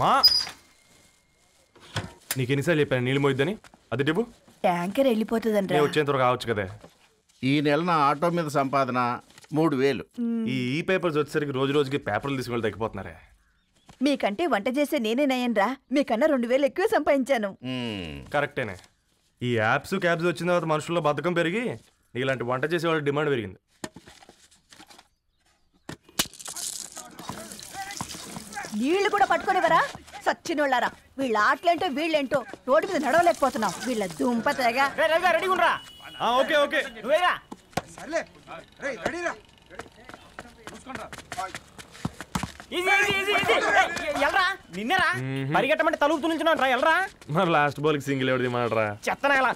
మా నీకెన్నిసార్లు చెప్పాను నీళ్ళు మోయిద్దని? అది డిపు ట్యాంకర్ వెళ్ళిపోతుందంటే వచ్చేంత కావచ్చు కదా. ఈ నెల నా ఆటో మీద సంపాదన 3000. ఈ పేపర్స్ వచ్చేసరికి రోజు రోజుకి పేపర్లు తీసుకుని తగ్గిపోతున్నారే. మీకంటే వంట చేసే నేనే నయ్యన్రా, మీకన్నా 2000 ఎక్కువ సంపాదించాను. కరెక్టేనే. ఈ యాప్స్ క్యాబ్స్ వచ్చిన తర్వాత మనుషుల్లో బద్ధకం పెరిగి ఇలాంటి వంట చేసే వాళ్ళ డిమాండ్ పెరిగింది. నీళ్లు కూడా పట్టుకునేవరా సచ్చినోళ్ళారా. వీళ్ళ ఆటలేంటో వీళ్ళేంటో రోడ్డు మీద నడవలేకపోతున్నాం. వీళ్ళ దుంప తెగ. ఓకే ఓకే నిన్నరా పరిగెట్టమంటే తలుపుతూ నుంచున్నాను రా. ఎల్రా మరి లాస్ట్ బాల్ కి సింగిల్ ఎవరిది మాడరా? చెత్తనా ఎలా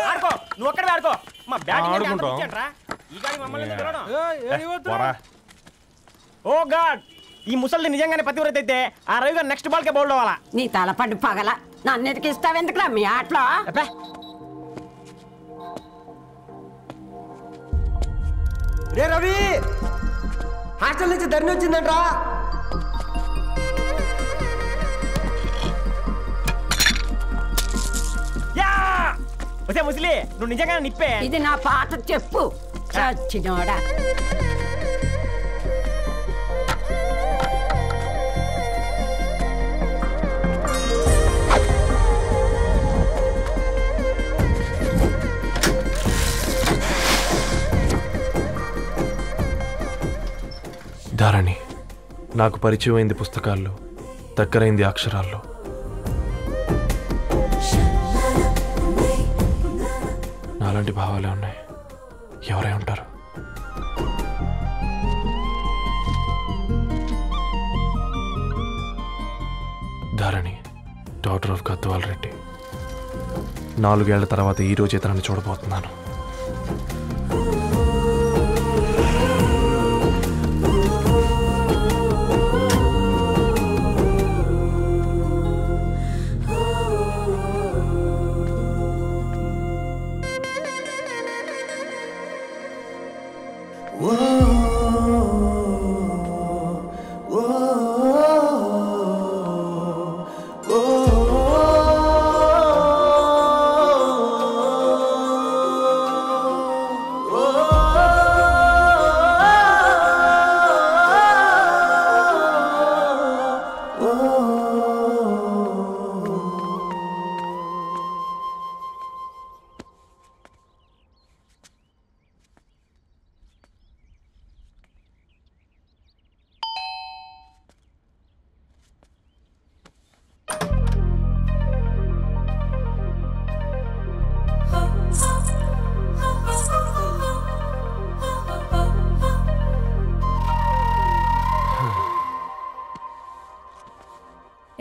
ఆడుకో, నువ్వు ఒక్కడే ఆడుకో. మా బ్యాటింగ్ ఓ గాడ్, ఈ ముసలి నిజంగానే పతివ్రత అయితే ఆ రవి గారు నెక్స్ట్ బాల్ కే బౌల్డ్ అవ్వాలా. నీ తలపండు పగల నన్ను ఇస్తావెందుకురా మీ ఆటలో? రే రవి, హాస్టల్ నుంచి ధరణి వచ్చిందంట్రా. వచ్చే ముసలి, నువ్వు నిజంగా నిప్పే. ఇది నా పాట చెప్పు చచ్చినోడా. ధారణి నాకు పరిచయం అయింది పుస్తకాల్లో, దగ్గరైంది అక్షరాల్లో. నాలాంటి భావాలే ఉన్నాయి. ఎవరై ఉంటారు? Dharani daughter of Gadwal Reddy. 4 ఏళ్ల తర్వాత ఈ రోజు ఇతరాన్ని చూడబోతున్నాను.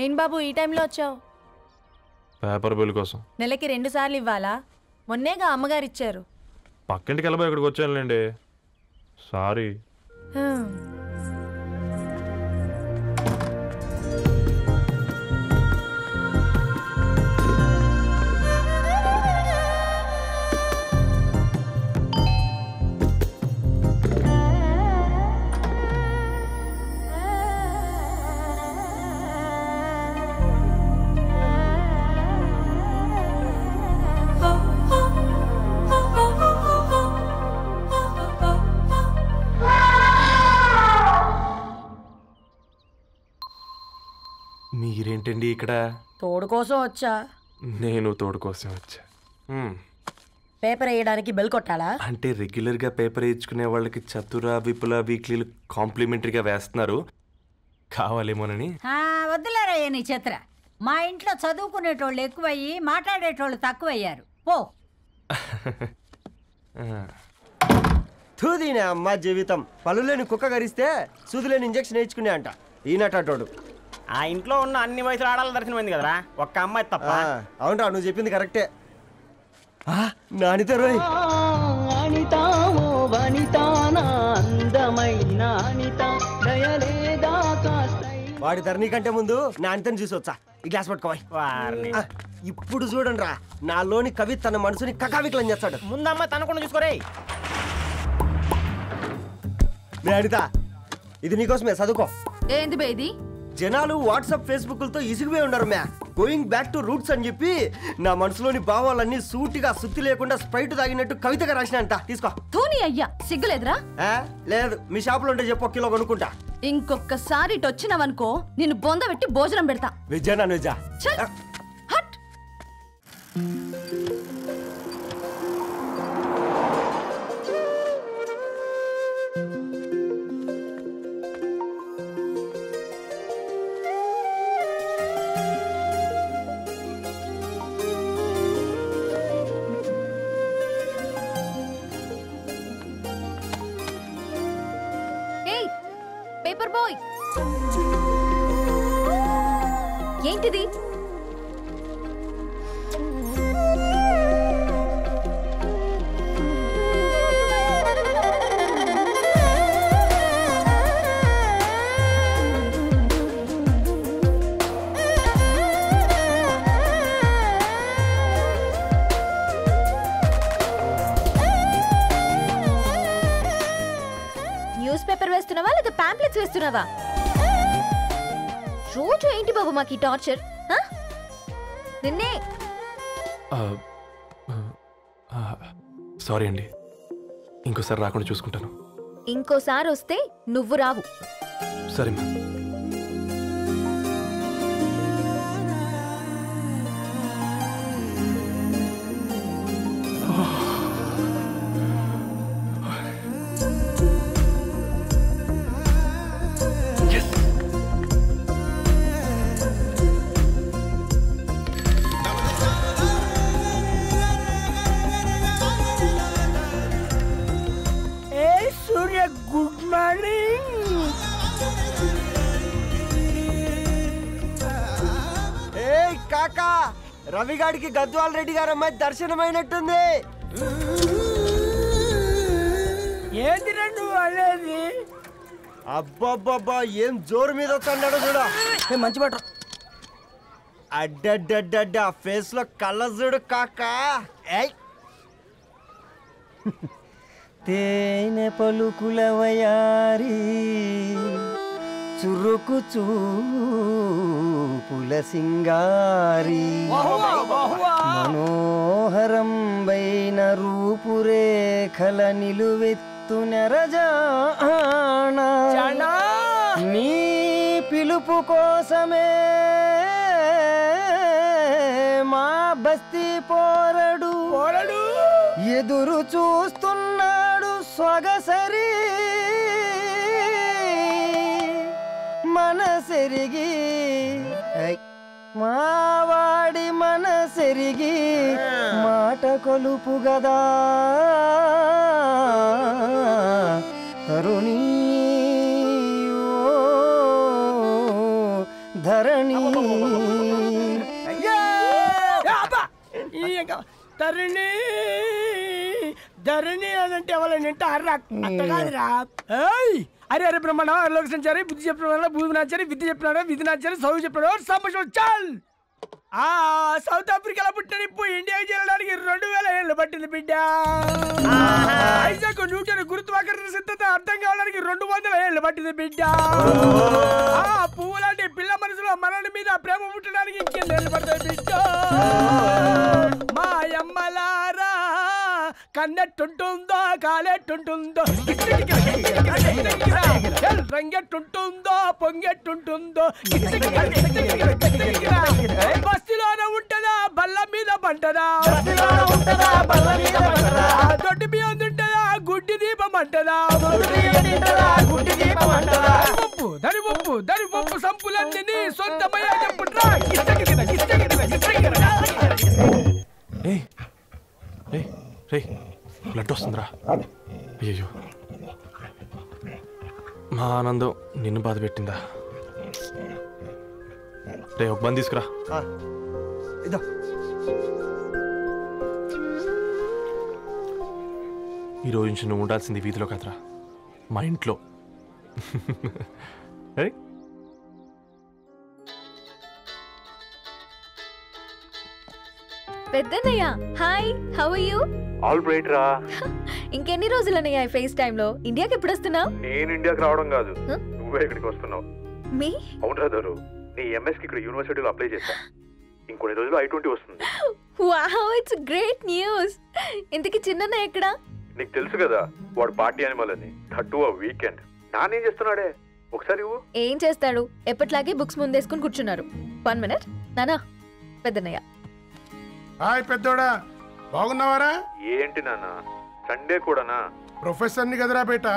ఏం బాబు ఈ టైంలో వచ్చావు? పేపర్ బిల్ కోసం. నెలకి 2 సార్లు ఇవ్వాలా? మొన్నేగా అమ్మగారు ఇచ్చారు. పక్కింటికి వెళ్ళబోయి ఇక్కడికి వచ్చానులేండి. సారీ. మీరేంటండి ఇక్కడ? తోడు కోసం వచ్చా. నేను తోడు కోసం వచ్చా. పేపర్ వేయడానికి బెల్ కొట్టాలా? అంటే రెగ్యులర్గా పేపర్ వేయించుకునే వాళ్ళకి చతుర విపుల వీక్లీలు కాంప్లిమెంటరీగా వేస్తున్నారు, కావాలేమోనని. వద్దులేరా నీ చిత్ర. మా ఇంట్లో చదువుకునేటోళ్ళు ఎక్కువయ్యి మాట్లాడేటోళ్ళు తక్కువయ్యారు. పో. తూదీనే అమ్మ జీవితం. పళ్ళులేని కుక్క గరిస్తే సూదులేని ఇంజక్షన్ వేయించుకునే అంట ఈనటోడు. ఆ ఇంట్లో ఉన్న అన్ని వయసుల ఆడాల దర్శనమైంది కదరా, ఒక్క అమ్మాయి తప్ప. అవునరా, నువ్వు చెప్పింది కరెక్టే. నానిత రోయ్, వాడి ధరణి కంటే ముందు నానితని చూసి వచ్చా. ఈ గ్లాస్ పట్టుకోవాలి. ఇప్పుడు చూడండి రా, నాలోని కవి తన మనసుని కకావికలం చేస్తాడు. ముందమ్మ తనకుండా చూసుకోరే. నానిత, ఇది నీకోసమే చదువుకో. ఏంది బే ఇది? జనాలు వాట్సాప్ ఫేస్బుక్లతో ఇసిగిపోయి ఉన్నారు మ్యా. గోయింగ్ బ్యాక్ టు రూట్స్ అని చెప్పి నా మనసులోని భావాలన్నీ సూటిగా సుత్తి లేకుండా స్ప్రైట్ తాగినట్టు కవితగా రాసిన అంట. తీసుకో. ధోని అయ్యా సిగ్గులేదురా? లేదు, మీ షాపులో ఉంటే చెప్పు, 1 కిలో కొనుక్కుంటా. ఇంకొకసారి ఇటు వచ్చినావనుకో నిన్ను బొంద పెట్టి భోజనం పెడతా. వెజ్జా నాన్ వెజ్జా? హట్. పేపర్ బాయ్, ఏంటిది? న్యూస్ పేపర్ వేస్తున్నావా లేదా పాంప్లెట్స్ వేస్తున్నావా? రోజు ఏంటి బాబు మాకు ఈ టార్చర్? నిన్నే. సారీ అండి, ఇంకోసారి రాకుండా చూసుకుంటాను. ఇంకోసారి వస్తే నువ్వు రావు. సరే మ్యామ్. Good morning. ఏ కాకా, రవిగాడికి గద్వాల్ రెడ్డి గారు అమ్మాయి దర్శనమైనట్టుంది. ఏంటి నువ్వు అనేది? అబ్బబ్బబ్బా, ఏం జోరు మీద వస్తున్నాడో చూడ. మంచి మాట. అడ్డడ్డడ్డ ఫేస్ లో కళ్ళ చూడు కాకా. తేనె పలుకుల వయారి చురుకు చూపుల సింగారి మనోహరం బైన రూపురేఖల నిలువెత్తు నెరజానా నీ పిలుపు కోసమే మా బస్తీ పోరడు ఎదురు చూస్తున్నాడు స్వగసరి మనసెరిగి మావాడి మనసెరిగి మాట కొలుపు గదా తరుణీ ధరణి ధరణి ధరణి అదంటే ఎవరైనా అర్రా అట్ట కాదురా. అరే అరే బ్రహ్మణ లోక సంచారి బుద్ధి చెప్పిన భూమి నాచారి విద్య చెప్పినాడు విధి నాచారి చదువు చెప్పినాడు సంభాషణ చాల్. సౌత్ ఆఫ్రికాలో పుట్టిన ఇప్పుడు ఇండియాకి చేరడానికి 2000 ఏళ్ళు పట్టింది బిడ్డ. ఐజాక్ న్యూటన్ గురుత్వాకర్షణ సిద్ధత అర్థం కావడానికి 200 ఏళ్ళు పట్టింది బిడ్డ. పువ్వులాంటి పిల్ల మనసులో మనని మీద ప్రేమ పుట్టడానికి ఇంకేళ్ళు పడతాయి బిడ్డ. మా అమ్మలారా కన్నెట్టుంటుందో కాలెట్టుంటుందో రంగెట్టుంటుందో పొంగెట్టుంటుందో బస్తిలోనే ఉంటదా బల్ల మీద పంటదా దొడ్డి బియ్యం తింటదా గుడ్డి దీపం అంటదా దరి పంపు సంపులన్నీ సొంతమయ్యా చెప్పుట్రా. బ్లడ్ వస్తుందిరా. అయ్యో, మా ఆనందం నిన్ను బాధ పెట్టిందా? రే ఒక బంద్ తీసుకురా. ఈరోజు నుంచి నువ్వు ఉండాల్సింది వీధిలో కదరా, మా ఇంట్లో. పెద్దన్నయ్య hi, how are you? All right రా. ఇంకెన్ని రోజులనయ్యా ఫేస్ టైమ్ లో? ఇండియాకి ఎప్పుడు వస్తున్నావు? నేను ఇండియాకి రావడం కాదు, నువ్వే ఇక్కడికి వస్తున్నావు. మీ అవును రాదారు, నీ ఎంఎస్కి ఇక్కడ యూనివర్సిటీలో అప్లై చేశా. ఇంకొన్ని రోజులు I-20 వస్తుంది. Wow, it's great news. ఇంతకి చిన్న ఎక్కడ? నీకు తెలుసు కదా వాడు పార్టీ అనిమల్ అని, థర్టూ ఆ వీకెండ్. నానేం చేస్తున్నాడే ఒకసారి ఇవ్వు. ఏం చేస్తాడు? ఎప్పట్లాగే బుక్స్ ముందేసుకుని కూర్చున్నారు. 1 minute. నానా, పెద్దన్నయ్య. హాయ్ పెద్దోడా, బాగున్నావారా? ఏంటి నాన్న సండే కూడానా? ప్రొఫెసర్ని కదరా బేట,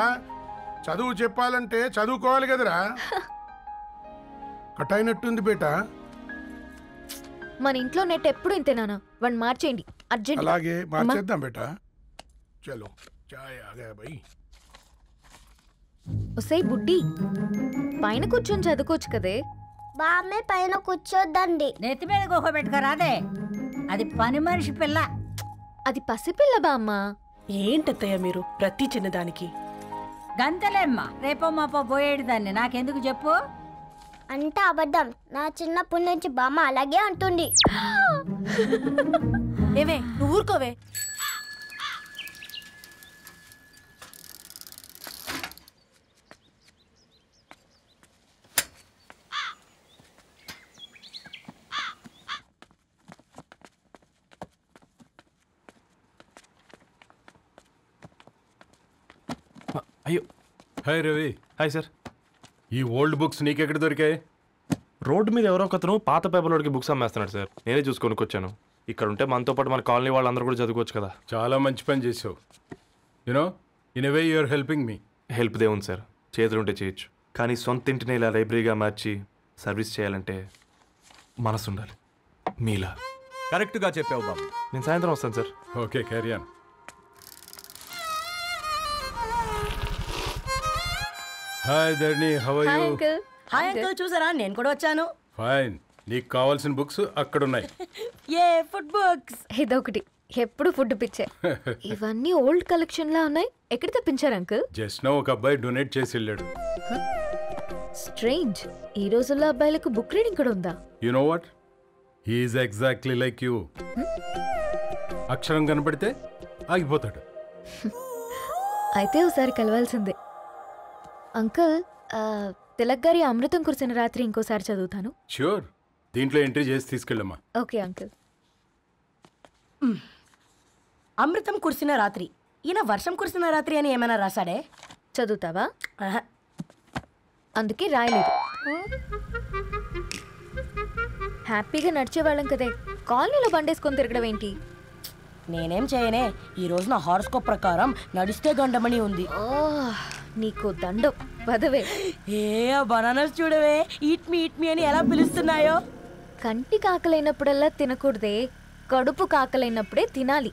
చదువు చెప్పాలంటే చదువుకోవాలి కదరా. కట్ అయినట్టుంది బేట. మన ఇంట్లో నెట్ ఎప్పుడు ఇంతే నానా. 1 మార్చేయండి అర్జెంట్. అలాగే మార్చేద్దాం బేట. చలో చాయ్ ఆగా భయ్. ఒసేయ్ బుడ్డి, పైన కూర్చొని చదువుకోవచ్చు కదే. బామ్మే పైన కూర్చోద్దండి. నెత్తి మీద గుహ పెట్టుకోరాదే, అది పని మనిషి పిల్ల. అది పసిపిల్ల బామ్మ. ఏంటత్తయ్య మీరు ప్రతి చిన్నదానికి? గంతలేమ్మా, రేపో మాపో పోయేడు దాన్ని నాకెందుకు చెప్పు? అంటే అబద్ధం. నా చిన్నప్పటి నుంచి బామ్మ అలాగే అంటుంది. ఏవే నువ్వు ఊరుకోవే. అయ్యో. హాయ్ రవి. Hi sir. ఈ ఓల్డ్ బుక్స్ నీకెక్కడ దొరికాయి? రోడ్డు మీద ఎవరో ఒకతను పాత పేపర్లోకి బుక్స్ అమ్మేస్తున్నాడు సార్. నేనే చూసుకొని వచ్చాను. ఇక్కడ ఉంటే మనతో పాటు మన కాలనీ వాళ్ళందరూ కూడా చదువుకోవచ్చు కదా. చాలా మంచి పని చేసావు. You know in a way you are helping me. Help దే ఉంది సార్, చేతులుంటే చేయొచ్చు. కానీ సొంత ఇంటిని ఇలా లైబ్రరీగా మార్చి సర్వీస్ చేయాలంటే మనసు ఉండాలి. మీలా కరెక్ట్గా చెప్పావు బాబు. నేను సాయంత్రం వస్తాను sir. Okay, carry on. Hi Dharni, how are you? Hi uncle, చూసారా నేను కూడా వచ్చాను. ఫైన్. నీకు కావాల్సిన బుక్స్ అక్కడ ఉన్నాయి. ఏ ఫుడ్ బుక్స్? ఇదొకటి, ఎప్పుడు ఫుడ్ పిచ్చే. ఇవన్నీ ఓల్డ్ కలెక్షన్ లా ఉన్నాయి. ఎక్కడ తెప్పించారు అంకుల్? జస్ట్ నో ఒక అబ్బాయి డొనేట్ చేసి వెళ్ళాడు. స్ట్రేంజ్, ఈ రోజుల్లో అబ్బాయిలకు బుక్ రీడింగ్ కూడా ఉందా? You know what, he is exactly like you. అక్షరం కనపడితే ఆగిపోతాడు. అయితే ఒకసారి కలవాల్సిందే. అంకుల్, తిలక్ గారి అమృతం కురిసిన రాత్రి ఇంకోసారి చదువుతాను. ష్యూర్, దీంట్లో ఎంట్రీ చేసి తీసుకెళ్ళమ్మా. Okay uncle. అమృతం కురిసిన రాత్రి. ఈయన వర్షం కురిసిన రాత్రి అని ఏమైనా రాశాడే? చదువుతావా? అందుకే రాయలేదు. హ్యాపీగా నడిచేవాళ్ళం కదే, కాలనీలో బండేసుకొని తిరగడం ఏంటి? నేనేం చేయనే, ఈ రోజు నా హారోస్కోప్ ప్రకారం నడిస్తే గండమణి ఉంది. నీకు దండం పదవే. ఏ బనానాస్ చూడవే, ఈట్ మీ అని ఎలా పిలుస్తున్నాయో. కంటి కాకలైనప్పుడల్లా తినకూడదే, కడుపు కాకలైనప్పుడే తినాలి.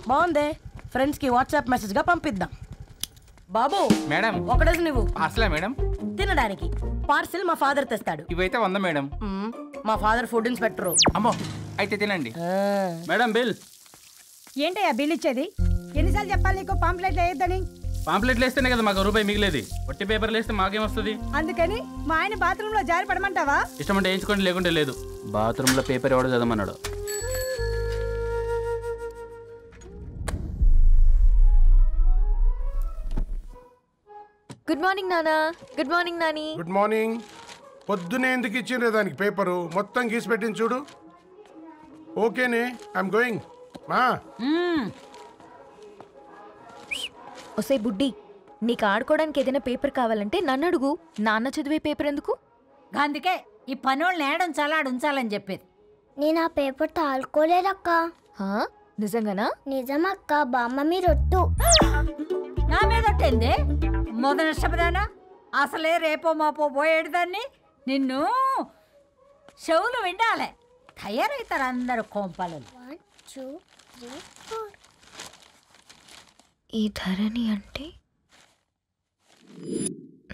బాగుందే, ఫ్రెండ్స్ కి వాట్సాప్ మెసేజ్ గా పంపిద్దాం. బాబు మేడం, ఒకడేసి నువ్వు అసలే మేడం తినడానికి పార్సిల్ మా ఫాదర్ తెస్తాడు. ఇవైతే 100 మేడం. మా ఫాదర్ ఫుడ్ ఇన్స్పెక్టర్. అమ్మో, అయితే తినండి మేడం. బిల్ ఏంటయ్యా బిల్ ఇచ్చేది? ఎన్నిసార్లు చెప్పాలి నీకు పాంప్లెట్లు వేయొద్దని? పాంప్లెట్లు వేస్తేనే కదా మాకు రూపాయి మిగిలేది. వట్టి పేపర్లు వేస్తే మాకేమొస్తుంది? అందుకని మా ఆయన బాత్రూమ్ లో జారి పడమంటావా? ఇష్టం అంటే వేయించుకోండి, లేకుంటే లేదు. బాత్రూంలో పేపర్ ఎవడో చదవమన్నాడు. గుడ్ మార్నింగ్ నానా. Good morning Nani. Good morning. పొద్దునే ఎందుకు ఇచ్చిండ్రే దానికి పేపరు? మొత్తం గీసి పెట్టింది చూడు. ఓకేనే, ఐఎమ్ గోయింగ్. మా ఒసే బుడ్డి, నీకు ఆడుకోవడానికి ఏదైనా పేపర్ కావాలంటే నన్ను అడుగు. నాన్న చదివే పేపర్ ఎందుకు? అందుకే ఈ పనోళ్ళని ఏడుంచాలా ఉంచాలని చెప్పేది. నేను ఆ పేపర్ తాలుకోలేదక్క. నిజంగానా? నిజమక్క, బామ్మ మీరొట్టు. నా మీద ఒట్టేంది మొదటి నష్టపదానా? అసలే రేపో మాపో పోయేడు దాన్ని. నిన్ను చెవులు విండాలే, తయారవుతారు అందరు కోంపాలు. 1 2 3 4. ఈ ధరణి అంటే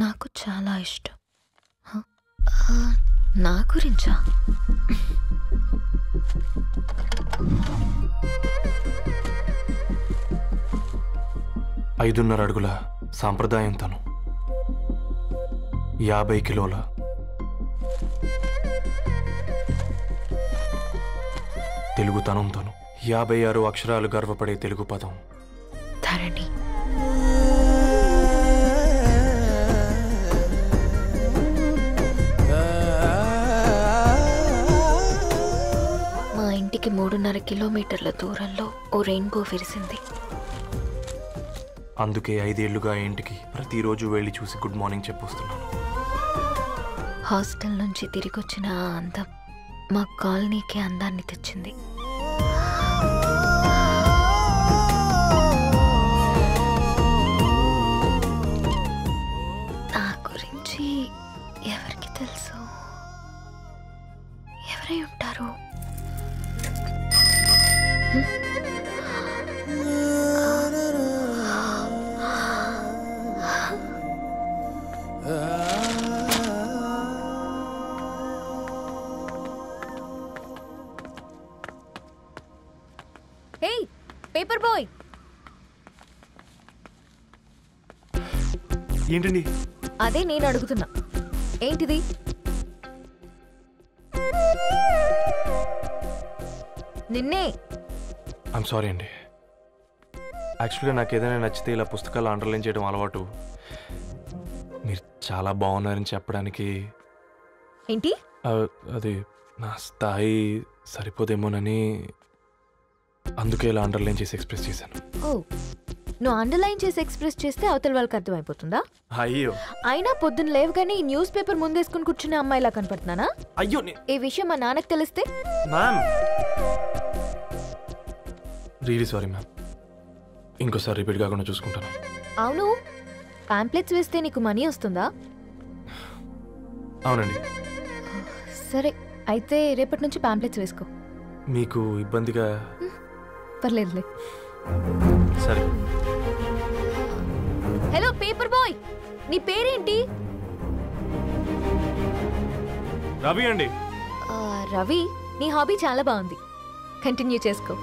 నాకు చాలా ఇష్టం. నా గురించా? ఐదున్నర అడుగుల సాంప్రదాయం తను, 50 కిలోల తెలుగుతనం తను, 56 అక్షరాలు గర్వపడే తెలుగు పదం ధరణి. మా ఇంటికి 3.5 కిలోమీటర్ల దూరంలో ఓ రెయిన్బో విరిసింది. అందుకే 5 ఏళ్లుగా ఇంటికి ప్రతిరోజు వెళ్ళి చూసి గుడ్ మార్నింగ్ చెప్పొస్తున్నాను. హాస్టల్ నుంచి తిరిగొచ్చిన ఆ అందం మా కాలనీకి అందాన్ని తెచ్చింది. నా గురించి ఎవరికి తెలుసు? ఎవరై ఉంటారు? హే పేపర్ బాయ్, ఏంటండి? అదే నేను అడుగుతున్నా, ఏంటిది? నిన్నే. ఐమ్ సారీ అండి. యాక్చువల్గా నాకు ఏదైనా నచ్చితే ఇలా పుస్తకాలు అండర్లైన్ చేయడం అలవాటు. మీరు చాలా బాగున్నారని చెప్పడానికి ఏంటి? అది నా స్థాయి సరిపోదేమోనని అందుకే ఇలా అండర్లైన్ చేసి ఎక్స్ప్రెస్ చేశాను. ఓ, నువ్వు అండర్లైన్ చేసి ఎక్స్ప్రెస్ చేస్తే అవతల వాళ్ళకి అర్థమైపోతుందా? అయ్యో, అయినా పొద్దున్న లేవగానే ఈ న్యూస్ పేపర్ ముందేసుకుని కూర్చునే అమ్మాయిలా కనపడుతున్నానా? అయ్యో, ఈ విషయం మా నాన్నకు తెలిస్తే? Ma'am, really sorry ma'am. ఇంకోసారి రిపీట్ కాకుండా చూసుకుంటాను. అవును, పాంప్లెట్స్ వేస్తే నీకు మనీ వస్తుందా? అవునండి. సరే, అయితే రేపటి నుంచి పాంప్లెట్స్ వేసుకో. మీకు ఇబ్బందిగా? పర్లేదులే. సరే. హలో పేపర్ బాయ్, నీ పేరేంటి? రవి అండి. రవి, నీ హాబీ చాలా బాగుంది, కంటిన్యూ చేసుకో.